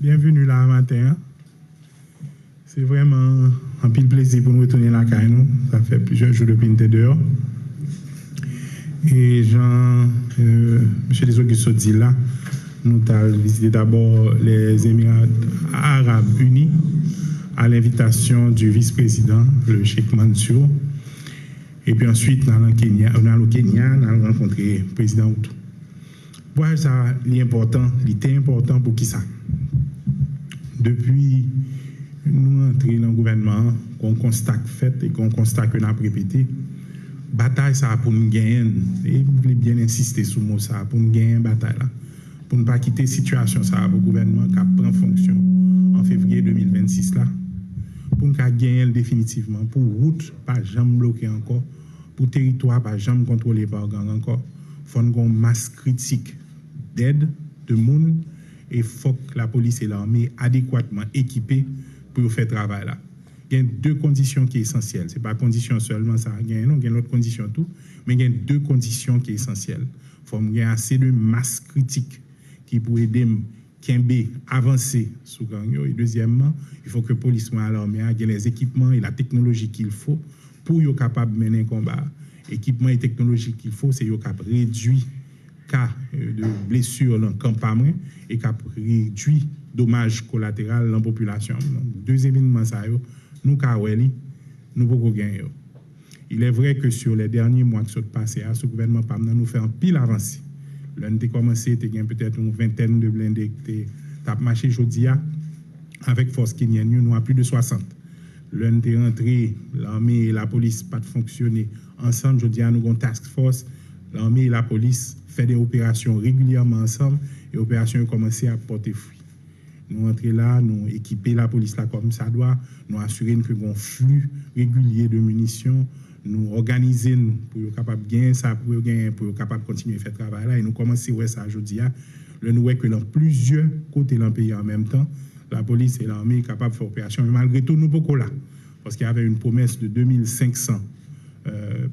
bienvenue là matin. C'est vraiment un pile plaisir pour nous retourner la caille. Ça fait plusieurs jours depuis une dehors. Et Jean, monsieur les autres qui sont là, nous avons visité d'abord les Émirats Arabes Unis à l'invitation du vice-président, le Cheikh Mansour. Et puis ensuite, dans le Kenya, nous avons rencontré le président Outou. Voilà, ça, l'important, c'était important pour qui ça? Depuis nous entrons dans le gouvernement, qu'on constate fait et qu'on constate que nous avons répété, bataille ça pour nous gagner, et vous voulez bien insister sur le mot ça, pour nous gagner une bataille là, pour ne pas quitter la situation ça, pour le gouvernement qui prend fonction en février 2026 là, pour nous gagner définitivement, pour route, pas jamais bloqué encore, pour territoire, pas jamais contrôlé par gang encore, il faut une masse critique d'aide, de monde, et il faut que la police et l'armée adéquatement équipées pour faire le travail là. Il y a deux conditions qui sont essentielles. Ce n'est pas condition seulement ça, il y a une autre condition tout, mais il y a deux conditions qui sont essentielles. Il faut qu'il y ait assez de masse critique qui pourrait aider à avancer sous gang. Et deuxièmement, il faut que la police et l'armée aient les équipements et la technologie qu'il faut pour être capable de mener un combat. Équipement et technologie qu'il faut, c'est être capable de réduire cas de blessures dans le campement et capable de réduire dommages collatéraux dans la population. Donc, deux événements, ça, nous, nous pouvons gagner. Il est vrai que sur les derniers mois qui sont passés, ce gouvernement nous fait un pile avancé. L'on a commencé, il y a peut-être une vingtaine de blindés qui ont marché aujourd'hui avec force kenyenne, nous avons plus de 60. L'on est rentré, l'armée et la police pas de fonctionner ensemble. Aujourd'hui, nous avons une task force. L'armée et la police font des opérations régulièrement ensemble et les opérations ont commencé à porter fruit. Nous entrons là, nous équiper la police là comme ça doit, nous assurer que nous avons un flux régulier de munitions, nous organiser pour être capable de gagner ça, pour être capable de continuer à faire le travail là. Et nous commençons à ça aujourd'hui. Nous voyons que dans plusieurs côtés dans le pays en même temps, la police et l'armée sont capables de faire opération. Mais malgré tout, nous ne sommes pas là. Parce qu'il y avait une promesse de 2500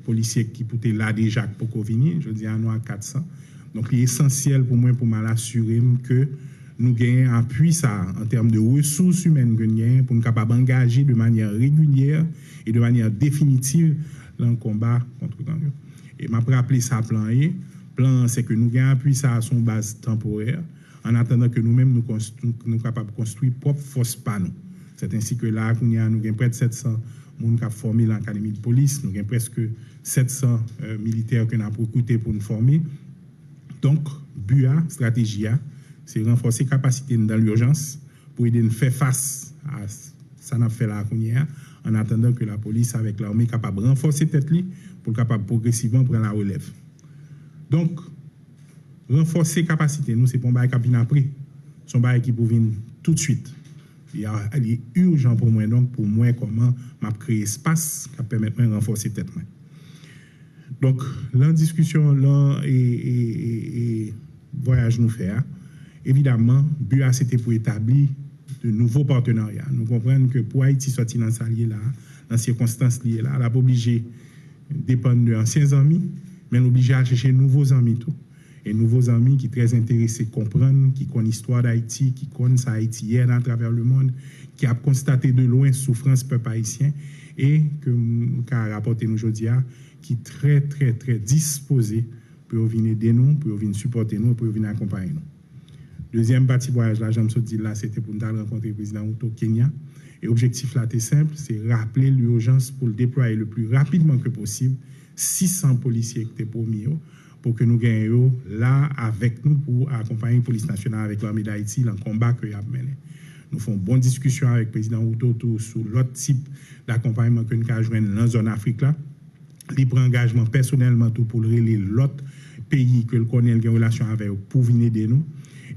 policiers qui étaient là déjà pour venir. Je dis à nous à 400. Donc, il est essentiel pour moi, pour m'assurer que nous gagnons appui ça en termes de ressources humaines que nous gagnons pour nous capables d'engager de manière régulière et de manière définitive dans le combat contre le gang. Et je vais rappeler ça plan A. Plan, c'est que nous gagnons appui ça à son base temporaire en attendant que nous-mêmes nous sommes capables de construire propre force par nous. C'est ainsi que là, nous avons près de 700 personnes qui ont formé l'académie de police, nous avons presque 700 militaires que nous avons recrutés pour nous former. Donc, BUA, stratégie, c'est renforcer la capacité dans l'urgence pour aider à faire face à ça qu'on a fait là, en attendant que la police avec l'armée est capable de renforcer tête pour capable progressivement prendre la relève. Donc, renforcer la capacité, nous, c'est pour un bail qui après. Son bail qui peut venir tout de suite. Il est urgent pour moi, donc, pour moi, comment m'a créé espace qui permet de renforcer tête. Donc, la discussion, là, et voyage nous faire. Évidemment, BUA, c'était pour établir de nouveaux partenariats. Nous comprenons que pour Haïti sortir dans sa liée là, dans ces circonstances liées là, elle n'a pas obligé de dépendre d'anciens amis, mais elle est obligée à chercher de nouveaux amis tout. Et nouveaux amis qui sont très intéressés à comprendre, qui connaissent l'histoire d'Haïti, qui connaissent Haïti hier à travers le monde, qui a constaté de loin souffrance peuple haïtien et que a rapporté nous aujourd'hui, qui est très, très, très disposé pour venir aider nous, pour venir supporter nous, pour venir accompagner nous. Deuxième partie voyage là, j'aime dit là, c'était pour nous rencontrer le président Outou au Kenya. Et l'objectif là, c'est simple, c'est rappeler l'urgence pour le déployer le plus rapidement que possible 600 policiers qui étaient promis pour que nous gagnions là avec nous pour accompagner la police nationale avec l'armée d'Haïti dans le combat que nous avons mené. Nous faisons une bonne discussion avec le président Outou sur l'autre type d'accompagnement que nous avons joué dans la zone Afrique là. Il prend engagement personnellement tout pour l'autre pays que le connaît en relation avec pour venir aider nous.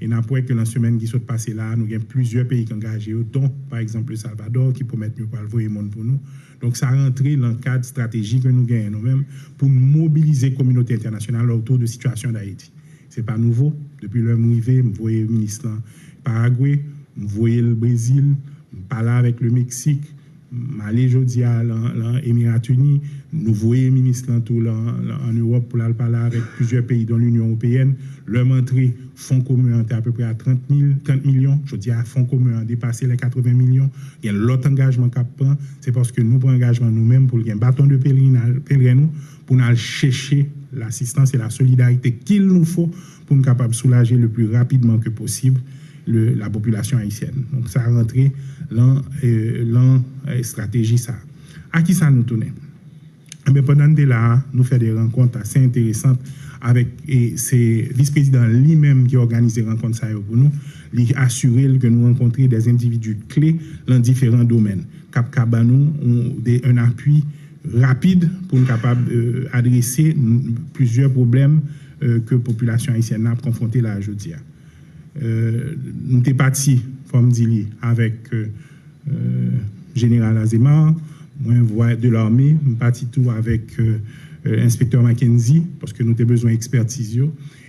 Et n'importe que dans la semaine qui s'est passée là, nous avons plusieurs pays qui sont engagés, dont par exemple le Salvador, qui promettent nous pour le monde pour nous. Donc ça rentre dans le cadre stratégique que nous gagnons nous-mêmes pour mobiliser la communauté internationale autour de la situation d'Haïti. Ce n'est pas nouveau. Depuis le arrivé, je voyais le ministre Paraguay, je voyais le Brésil, je parlais avec le Mexique, Malé jodi à l'Émirats Unis, nous voyons ministre en Europe pour parler avec plusieurs pays dans l'Union européenne. Leur entrée fonds commun est à peu près à 30 millions. Je dis à fonds commun a dépassé les 80 millions. Il y a l'autre engagement qu'on prend, c'est parce que nous prenons engagement nous-mêmes pour un bâton de pèlerin pour nous chercher l'assistance et la solidarité qu'il nous faut pour nous capables de soulager le plus rapidement que possible la population haïtienne. Donc ça a rentré dans la stratégie ça. À qui ça nous tournait? Mais pendant que là, nous faisons des rencontres assez intéressantes avec c'est vice-président lui-même qui organise des rencontres ça pour nous, lui assurer que nous rencontrons des individus clés dans différents domaines. Cap Cabanou un appui rapide pour nous capable adresser plusieurs problèmes que la population haïtienne a confrontés là aujourd'hui. Nous sommes partis, comme dit, avec Général Azemar, moi de l'armée, nous sommes partis tout avec inspecteur Mackenzie, parce que nous avons besoin d'expertise.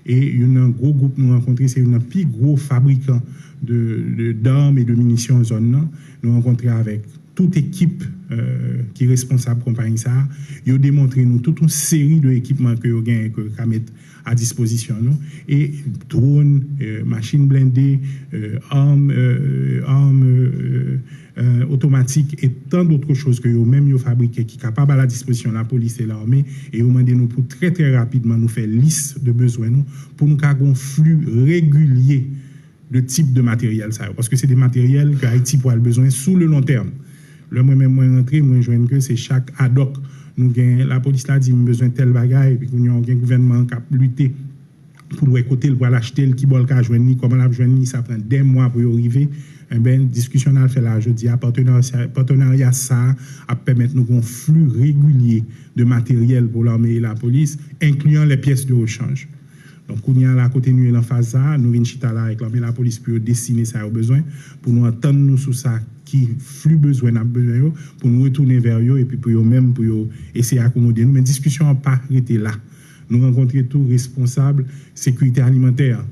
Et un gros groupe nous rencontré, c'est un plus gros fabricant d'armes et de munitions en zone. Nous rencontré avec toute équipe qui est responsable de la compagnie. Ils ont démontré nous toute une série d'équipements que nous avons mettre à disposition. Et drones, machines blindées, armes automatiques et tant d'autres choses que nous-mêmes nous fabriquons qui sont capables à la disposition de la police et l'armée. Et nous demandons nous pour très très rapidement nous faire liste de besoins pour nous avoir un flux régulier de type de matériel. Parce que c'est des matériels que Haïti pourra besoin sous le long terme. Le moi-même, rentré, moi, je vois que c'est chaque ad hoc. Nous la police là dit nous besoin de tel bagaille, et puis nous avons un gouvernement qui a lutté pour côté pour l'acheter, qui va le joindre, comment la joindre, ça prend des mois pour y arriver. Eh bien, discussion à fait là, je dis, partenariat ça, à permettre nous un flux régulier de matériel pour l'armée et la police, incluant les pièces de rechange. Donc, on y a là, côté nous, en phase ça, nous, venons là avec l'armée et la police pour dessiner ça au besoin, pour nous entendre nous sur ça, qui flux besoin pour nous retourner vers eux et puis pour eux-mêmes, pour essayer d'accommoder nous. Mais la discussion n'a pas arrêté là. Nous rencontrons tous responsables sécurité alimentaire.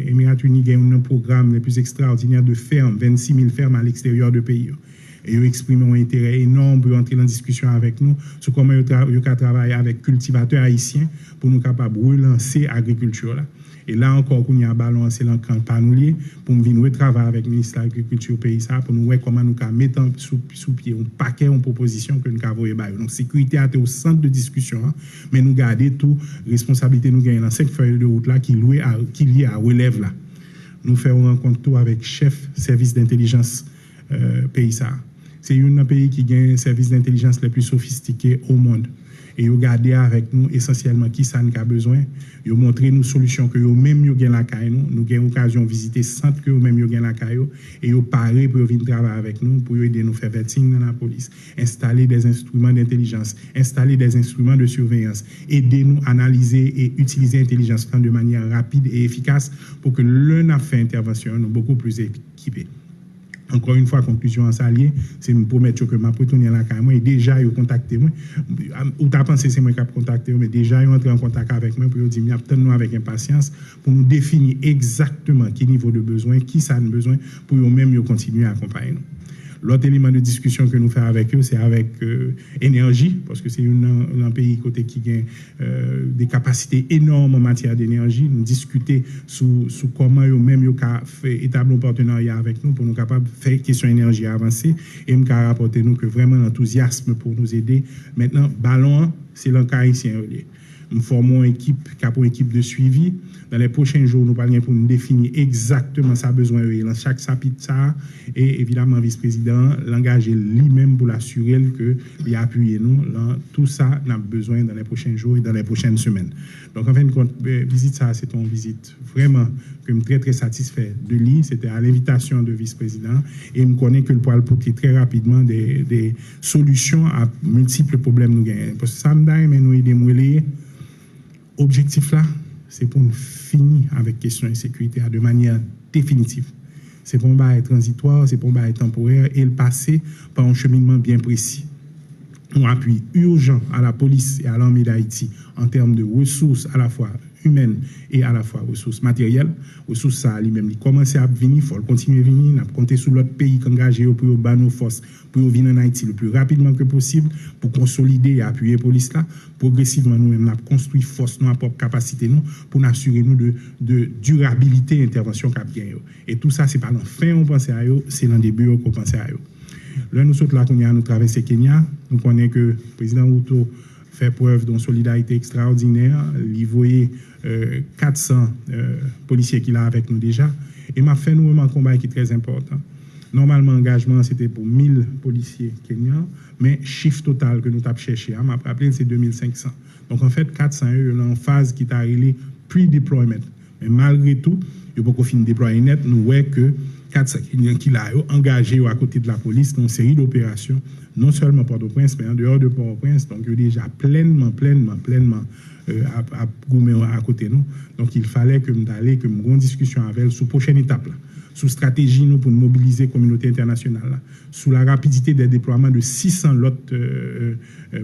Émirats Unis a un programme le plus extraordinaire de fermes, 26 000 fermes à l'extérieur du pays. Et ils expriment un intérêt énorme pour entrer en discussion avec nous sur comment ils travaillent avec cultivateurs haïtiens pour nous capables de relancer l'agriculture. Et là encore, on y a balancé l'encran panoulier pour nous venir travailler avec le ministère de l'Agriculture au pays pour nous voir comment nous mettre sous pied un paquet de propositions que nous avons envoyées. Donc, sécurité a été au centre de discussion, mais nous gardons tout responsabilité nous gagnons dans cette feuille de route là qui liée à relève là. Nous faisons rencontre tout avec chef service d'intelligence pays ça. C'est un pays qui gagne service d'intelligence les plus sophistiqués au monde. Et ils regardent avec nous essentiellement qui ça nous a besoin. Ils montrent nous solutions que nous même nous gagnons la caille nous avons l'occasion de visiter centre que nous même nous gagnons la caille et ils parlent pour venir travailler avec nous pour aider nous faire vetting dans la police, installer des instruments d'intelligence, installer des instruments de surveillance, aider nous analyser et utiliser l'intelligence de manière rapide et efficace pour que l'un a fait intervention nous beaucoup plus équipés. Encore une fois, conclusion en salier, c'est me promettre que ma retourner à la caille moi et déjà ils contacté moi ou t'as pensé c'est moi qui a contacté mais déjà ils entré en contact avec moi pour dire attendons avec impatience pour nous définir exactement quel niveau de besoin, qui ça a besoin pour eux même continuer à accompagner nous. L'autre élément de discussion que nous faisons avec eux, c'est avec énergie, parce que c'est un pays côté qui a des capacités énormes en matière d'énergie. Nous discuter sur comment eux-mêmes ils ont fait établir un partenariat avec nous pour nous capables de faire question énergie avancée et nous rapporter nous que vraiment l'enthousiasme pour nous aider. Maintenant, ballon, c'est l'encas haïtien. Nous formons une équipe de suivi. Dans les prochains jours, nous parlons pour nous définir exactement sa besoin dans chaque chapitre ça. Et évidemment, le vice-président l'engager lui-même pour l'assurer qu'il a appuyé nous. Dans tout ça, nous avons besoin dans les prochains jours et dans les prochaines semaines. Donc, en fin de compte, visite ça, c'est une visite vraiment que je suis très, très satisfait de lui. C'était à l'invitation du vice-président. Et je me connais que le pourra apporter très rapidement des solutions à multiples problèmes nous gagnons. Parce que ça me donne, mais nous aider à objectif là, c'est pour nous finir avec question de sécurité de manière définitive. C'est pour nous être transitoire, c'est pour nous être temporaire et le passer par un cheminement bien précis. On appuie urgent à la police et à l'armée d'Haïti en termes de ressources à la fois humaines et à la fois ressources matérielles. Ressources ça lui-même, il commence à venir, il faut continuer à venir, on a compté sur l'autre pays qui engagé pour battre nos forces, pour venir en Haïti le plus rapidement que possible, pour consolider et appuyer la police là. Progressivement, nous-mêmes, on a construit force, nos propres capacités, nous, pour assurer nous de durabilité intervention qu'a bien. Et tout ça, c'est pas dans fin on pense à eux, c'est dans le début qu'on pense à eux. Là, nous sommes là, nous traversons Kenya, nous connaissons que le président Ruto fait preuve d'une solidarité extraordinaire, il voyait 400 policiers qu'il a avec nous déjà, et m'a fait nous un combat qui est très important. Normalement, l'engagement, c'était pour 1000 policiers kenyans, mais chiffre total que nous avons cherché, m'a rappelé, c'est 2500. Donc, en fait, 400 eux, en phase qui est arrivée pre-deployment. Mais malgré tout, il n'y a pas fini de déployer net, nous voyons que 400 kenyans qui l'ont engagé à côté de la police dans une série d'opérations, non seulement Port-au-Prince, mais en dehors de Port-au-Prince. Donc, il y a déjà pleinement à côté de nous. Donc, il fallait que nous ayons une discussion avec elle sur la prochaine étape, là, sous stratégie nous, pour mobiliser la communauté internationale, là, sous la rapidité des déploiements de 600 autres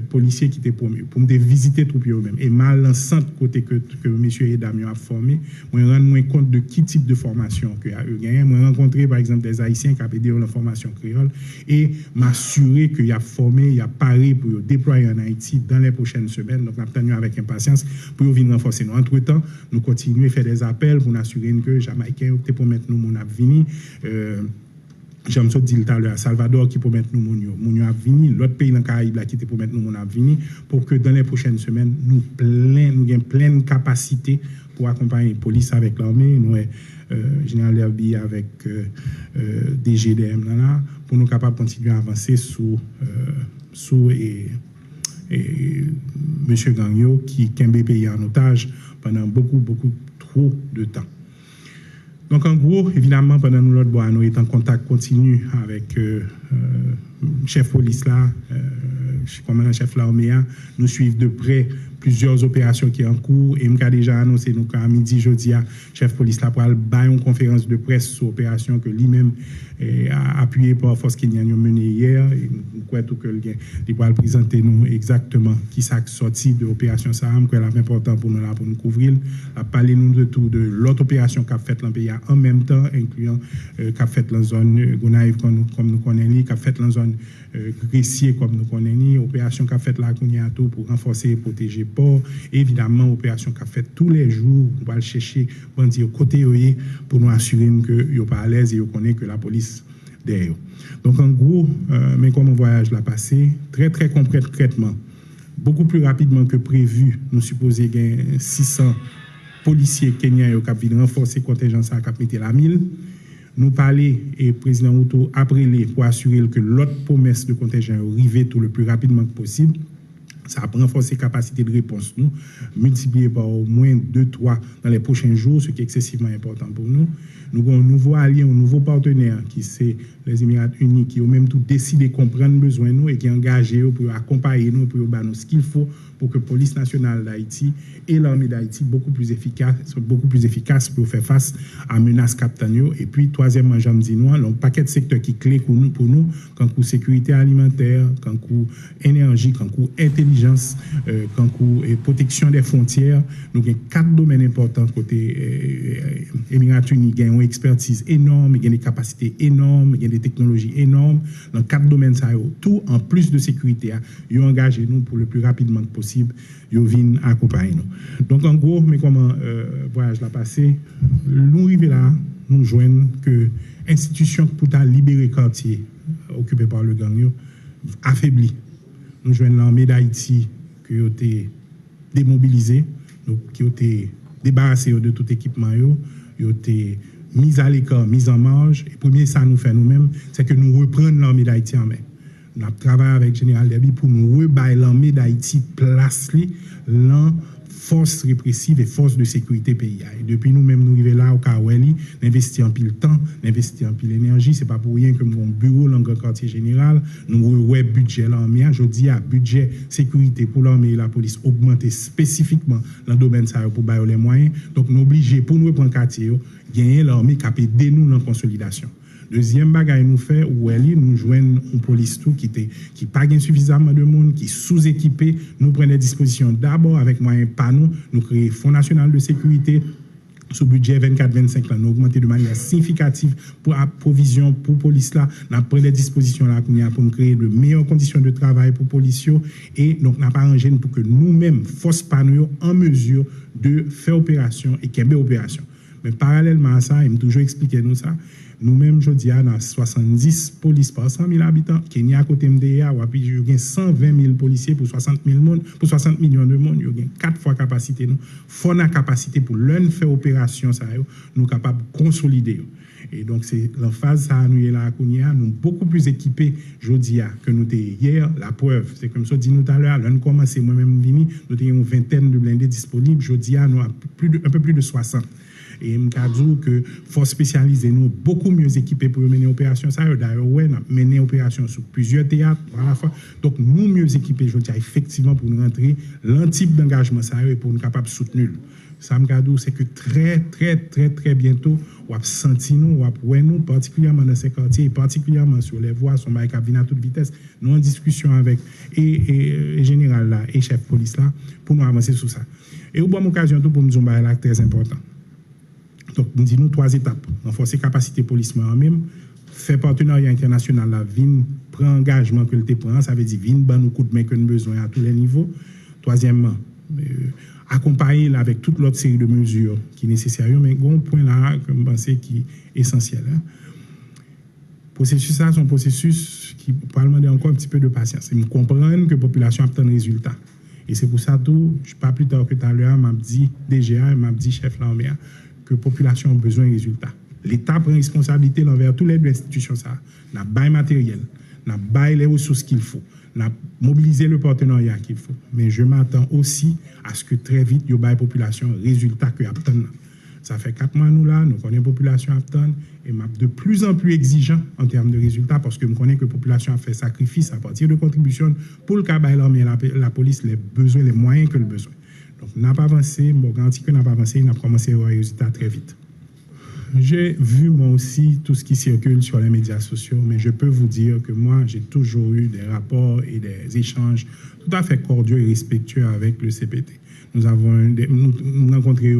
policiers qui étaient promis, pour me visiter tout eux-mêmes. Et mal l'ensemble côté que M. Edamio a formé, moi, je rends compte de qui type de formation que eux gagnent. Moi, rencontré par exemple des Haïtiens qui ont aidé la formation créole et m'assurer qu'il y a formé, il y a paré pour déployer en Haïti dans les prochaines semaines. Donc, nous attendons avec impatience pour venir renforcer nous. Entre-temps, nous continuons à faire des appels pour nous assurer que les Jamaïcains optent pour mettre nous mon avenir. J'aime ça dire tout à l'heure, Salvador qui peut mettre nous mon avenir, l'autre pays dans le Caraïbe qui peut mettre nous mon avenir, pour que dans les prochaines semaines, nous ayons pleine capacité pour accompagner la police avec l'armée, nous Général Derby avec DGDM là, pour nous capables de continuer à avancer sous et M. Gagnon qui a un pays en otage pendant beaucoup trop de temps. Donc, en gros, évidemment, pendant nous, l'autre bois, nous sommes en contact continu avec le chef police là, commandant chef l'armée, nous suivons de près plusieurs opérations qui sont en cours. Et nous avons déjà annoncé, nous, qu'à midi, jeudi, chef police là, pour aller faire une conférence de presse sur l'opération que lui-même a appuyé par la force kenyane menée hier. Et nous croyons qu'il va présenter nous exactement qui s'est sorti de l'opération Saham, que c'est important pour nous là, pour nous couvrir. À parler nous de tout, de l'autre opération qu'a fait dans le pays en même temps, incluant qu'a fait dans la zone Gonaïve, comme nous connaissons, qu'a fait dans la zone Gressier, comme nous connaissons, opération qu'a fait là pour renforcer et protéger le port. Et évidemment, opération qu'a fait tous les jours, on va le chercher, on dire côté pour nous assurer que nous pas à l'aise et qu'on connaît que la police derrière. Donc en gros, mais comme on voyage l'a passé, très concrètement, beaucoup plus rapidement que prévu, nous supposons qu'il y a 600 policiers kenyans qui viennent renforcer le contingent à capiter la 1000. Nous parler et le président Ruto après les pour assurer que l'autre promesse de contingent arrive tout le plus rapidement que possible. Ça a renforcé la capacité de réponse, nous, multiplié par au moins 2-3 dans les prochains jours, ce qui est excessivement important pour nous. Nous avons un nouveau allié, un nouveau partenaire, qui c'est les Émirats Unis, qui ont même tout décidé de comprendre besoin de nous et qui est engagé pour accompagner nous, pour nous ce qu'il faut pour que la police nationale d'Haïti et l'armée d'Haïti soient beaucoup plus efficaces pour faire face à menaces captanio. Et puis, troisièmement, j'aime dire, nous, un paquet de secteurs qui clés pour nous, quand coup sécurité alimentaire, quand coup énergie, quand coup intelligence, quand coup protection des frontières. Nous avons 4 domaines importants côté Émirats Unis, qui ont une expertise énorme, qui ont des capacités énormes, qui ont des technologies énormes. Dans 4 domaines, ça tout en plus de sécurité, ils ont engagé nous pour le plus rapidement possible, ils viennent accompagner nous. Donc en gros, mais comment voyage l'a passé, nous arrivons là, nous joignons que institution pour libérer quartier occupé par le gang affaibli. Nous joignons l'armée d'Haïti qui a été démobilisée, qui a été débarrassée de tout équipement, qui a été mise à l'écart, mise en marge. Et premier ça nous fait nous-mêmes, c'est que nous reprenons l'armée d'Haïti en main. Nous avons travaillé avec Général Derby pour nous rebailler l'armée d'Haïti place dans force répressive et force de sécurité pays. Et depuis nous-mêmes, nous arrivons là au Kaweli, d'investir en pile temps, d'investir en pile énergie. Ce n'est pas pour rien que nous avons un bureau dans le quartier général. Nous avons un budget l'armée. Je dis à budget sécurité pour l'armée et la police augmenter spécifiquement dans le domaine ça pour bailler les moyens. Donc nous obligés pour nous reprendre quartier, gagner l'armée qui a aidé nous dans la consolidation. Deuxième bagaille nous fait, où nous joignons une police tout qui pas suffisamment de monde, qui sous-équipé, nous prenons des dispositions d'abord avec moyens pas nous créons Fonds national de sécurité, sous budget 24-25 là, nous augmenter de manière significative pour provision pour police là, nous prenons des dispositions là pour nous créer de meilleures conditions de travail pour police et donc n'a pas arrangé pour que nous-mêmes force pas nous en mesure de faire opération et qu'elle opération. Mais parallèlement à ça, il m'a toujours expliqué nous ça. Nous-mêmes, je dis, dans 70 polices par 100 000 habitants, Kenya à côté MDA, il y a 120 000 policiers pour 60 millions de monde, il y a 4 fois capacité. Nous faut la capacité pour l'un faire opération, ça, nous sommes capables de consolider. Et donc, c'est la phase, ça, nous, là, nous beaucoup plus équipés, je dis, que nous étions hier. La preuve, c'est comme ça, dit nous tout à l'heure, là, nous commençons, moi-même, nous avons une vingtaine de blindés disponibles, je dis, nous avons un peu plus de 60. Et m'cadou que force spécialisée nous beaucoup mieux équipés pour mener opération ça d'ailleurs ouais mener opération sur plusieurs théâtres à la fois donc nous mieux équipés je dis effectivement pour nous rentrer l'antype d'engagement ça et pour nous capable soutenir ça m'cadou c'est que très bientôt on va sentir nous on va voir nous particulièrement dans ces quartiers et particulièrement sur les voies sont bail cabine à toute vitesse nous en discussion avec et général là et chef police là pour nous avancer sur ça et au bonne occasion tout pour nous dire là très important. Donc, nous disons 3 étapes. Renforcer capacité police même, faire partenariat international, la VIN, prendre engagement que le prend, ça veut dire VIN, ben nous coup de main que nous avons besoin à tous les niveaux. Troisièmement, accompagner avec toute l'autre série de mesures qui sont nécessaires, mais un point là que je pense qui est essentiel. Processus ça, c'est un processus qui peut demander encore un petit peu de patience. Et comprendre que la population a un résultat. Et c'est pour ça tout, je pas plus tard que tout à l'heure, m'a dit DGA, m'a dit chef l'armée, que la population a besoin de résultats. L'État prend responsabilité envers toutes les deux institutions. N'a bail matériel, n'a bail les ressources qu'il faut, n'a mobilisé le partenariat qu'il faut. Mais je m'attends aussi à ce que très vite, il y ait la population résultats que attendent. Ça fait 4 mois nous là, nous connaissons la population attend et de plus en plus exigeant en termes de résultats parce que nous connaissons que la population a fait sacrifice à partir de contributions pour le cas l'armée la police les besoins, les moyens que le besoin. Donc, on n'a pas avancé, je garantis qu'on n'a pas avancé, on a commencé à avoir des résultats très vite. J'ai vu moi aussi tout ce qui circule sur les médias sociaux, mais je peux vous dire que moi, j'ai toujours eu des rapports et des échanges tout à fait cordiaux et respectueux avec le CPT. Nous avons nous rencontré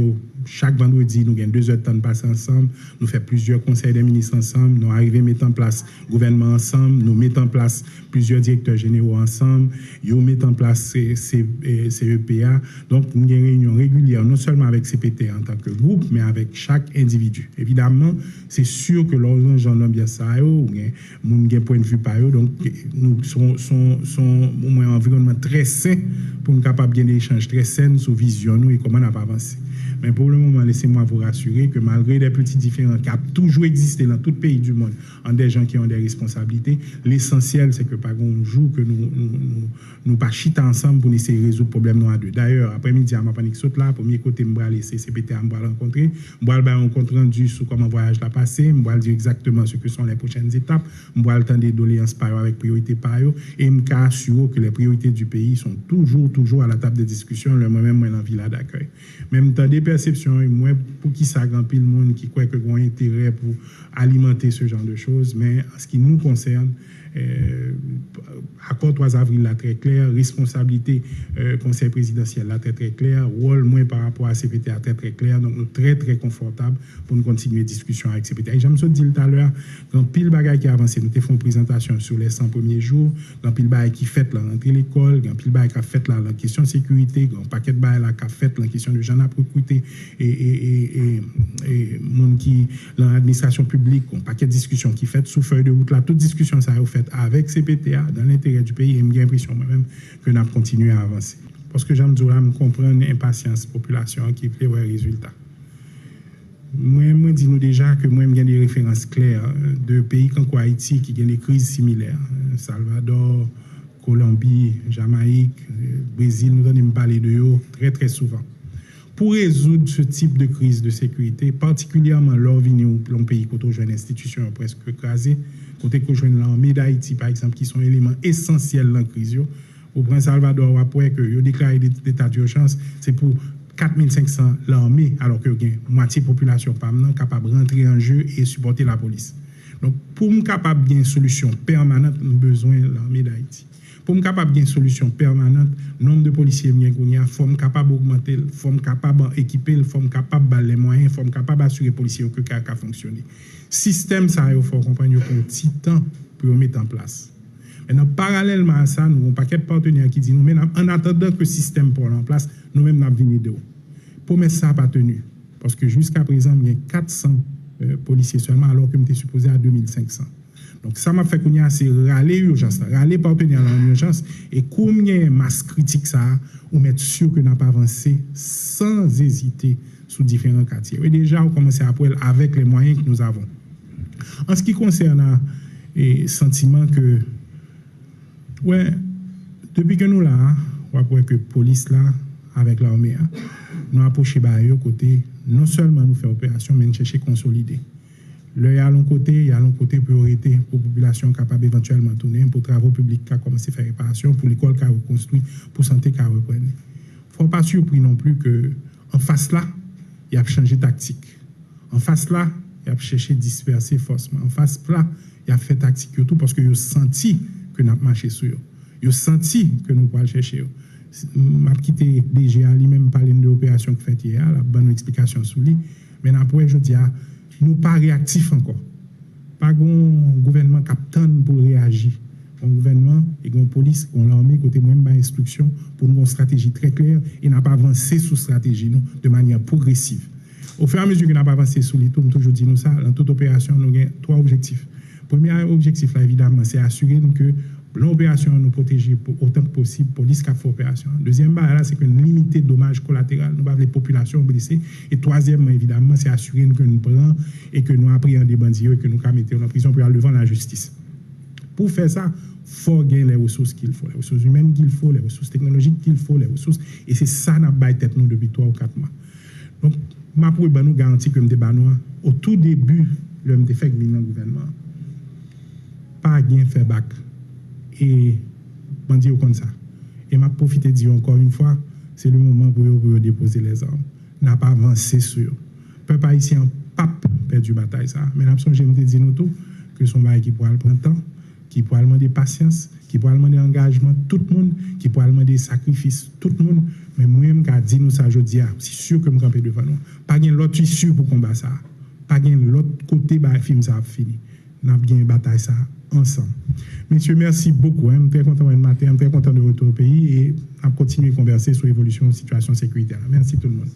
chaque vendredi, nous avons 2 heures de temps de passer ensemble, nous faisons plusieurs conseils des ministres ensemble, nous arrivons à mettre en place le gouvernement ensemble, nous mettons en place plusieurs directeurs généraux ensemble, nous mettons en place CEPA. Donc, nous avons une réunion régulière, non seulement avec CPT en tant que groupe, mais avec chaque individu. Évidemment, c'est sûr que lorsque j'en ai bien ça, nous avons un point de vue par eux, donc nous sommes au moins un environnement très sain pour nous capables de gagner des échanges très sains sur vision et comment on a avancé. Mais pour le moment, laissez-moi vous rassurer que malgré des petits différends qui ont toujours existé dans tout pays du monde, en des gens qui ont des responsabilités, l'essentiel, c'est que par un jour que nous pas chita ensemble pour essayer de résoudre le problème nous à deux. D'ailleurs, après-midi, à ma panique saute là, premier côté, je vais laisser CPT à me rencontrer, je vais un compte rendu sur comment le voyage l'a passé, je vais dire exactement ce que sont les prochaines étapes, je vais le temps des doléances par eux avec priorité par eux, et je me assure que les priorités du pays sont toujours à la table de discussion, le moi-même, moi, dans la villa d'accueil. Même temps des perceptions, et moi, pour qui ça grand pile le monde qui croit que ont intérêt pour alimenter ce genre de choses, mais en ce qui nous concerne, accord 3 avril là très clair, responsabilité conseil présidentiel là très clair, rôle moins par rapport à CPT là très clair, donc nous très confortable pour nous continuer discussion avec CPT. Et j'aime ça dire tout à l'heure, quand pile bagaille qui a avancé, nous avons fait une présentation sur les 100 premiers jours, quand pile bagaille qui fait là rentrer l'école, quand pile bagaille qui a fait là la question de sécurité, quand paquet de bagaille là qui a fait la question de gens à recruter et monde qui dans l'administration publique, un paquet de discussions qui fait sous feuille de route là, toute discussion ça a fait avec CPTA dans l'intérêt du pays et j'ai l'impression moi-même que nous avons continué à avancer. Parce que j'aime dire, je comprends l'impatience de la population qui veut voir les résultats. Moi, dis-nous déjà que moi, j'ai des références claires de pays comme Haïti qui ont des crises similaires. Salvador, Colombie, Jamaïque, Brésil, nous allons parler de eux très souvent. Pour résoudre ce type de crise de sécurité, particulièrement lors de un pays où on a une institution presque écrasée, côté que je l'armée d'Haïti, par exemple, qui sont éléments essentiels dans la crise, au Prince Salvador, après que vous déclaré l'état d'urgence, c'est pour 4500 l'armée, alors que y a moitié de la population capable de rentrer en jeu et supporter la police. Donc, pour nous capable de une solution permanente, nous avons besoin de l'armée d'Haïti. Pour nous capable de une solution permanente, le nombre de policiers il faut capable d'augmenter, il faut capable d'équiper, il faut capable de les moyens, il faut capable d'assurer les policiers que ça a fonctionné. Système, ça, il faut comprendre qu'on a un petit temps pour le mettre en place. Maintenant, parallèlement à ça, nous avons un paquet de partenaires qui disent, nous, en attendant que le système soit en place, nous-mêmes, nous avons venu de haut. Pour mettre ça, pas tenu. Parce que jusqu'à présent, il y a 400 policiers seulement, alors que nous étions supposés à 2500. Donc, ça m'a fait qu'on y a assez râler l'urgence, râler partenaires en urgence, et combien de masse critique ça, ou mettre sûr que nous n'a pas avancé sans hésiter sous différents quartiers. Et déjà, on commence à apprendre avec les moyens que nous avons. En ce qui concerne le sentiment que, ouais, depuis que nous là, on voit que la police là, avec l'armée, nous approchons de côté, non seulement nous faire opération, mais nous chercher à consolider. Là, il y a l'autre côté priorité pour la population capable éventuellement de tourner, pour les travaux publics qui ont commencé à faire réparation, pour l'école qui a reconstruit, pour la santé qui a repris. Il ne faut pas surpris non plus qu'en face là, il a changé de tactique. En face là, il a cherché à disperser forcément. En face là, il a fait tactique tout parce qu'il a senti que nous avons marché sur eux. Il a senti que nous pouvons chercher eux. Je vais quitter DGA lui-même parler de l'opération qui fait hier, la bonne explication sur lui. Mais après, je dis, nous pas réactifs encore. Pas un gouvernement captain pour réagir. Un gouvernement et une police, une armée, côté moi, une instruction pour nous une stratégie très claire et n'a pas avancé sur stratégie nous, de manière progressive. Au fur et à mesure que nous n'avons pas avancé sur les tours, toujours dit nous ça, dans toute opération, nous avons 3 objectifs. Premier objectif, là, évidemment, c'est assurer que l'opération nous protéger autant que possible pour police qui fait opération. Deuxième, c'est que nous limiter dommages collatéraux, nous pas les populations blessées. Et troisièmement, évidemment, c'est assurer que nous prenons et que nous appréhendons des bandits et que nous mettons en prison pour aller devant la justice. Pour faire ça, il faut gagner les ressources qu'il faut, les ressources humaines qu'il faut, les ressources technologiques qu'il faut, les ressources. Et c'est ça nous avons tête nous depuis 3 ou 4 mois. Donc, ma pour nous garantir que nous sommes au tout début, le fait que nous gouvernement, pas bien fait bac. Et on dit comme ça. Et m'a profité de dire encore une fois, c'est le moment pour déposer les armes. N'a pas avancé sur. Le peuple haïtien n'a pas perdu la bataille ça. Mais l'absence, je me dis nous tout que son bail qui pourra prendre temps, qui pourra demander patience, qui pourra demander engagement tout le monde, qui pourra demander sacrifice tout le monde. Mais moi-même, quand je dis nous ça, je dis, c'est sûr que je camper devant nous. Pas de l'autre issue pour combattre ça. Pas de l'autre côté, le film ça a fini. Nous avons bien une bataille ça ensemble. Messieurs, merci beaucoup. Je suis très content de matin, je suis très content de retour au pays et à continuer à converser sur l'évolution de la situation sécuritaire. Merci tout le monde.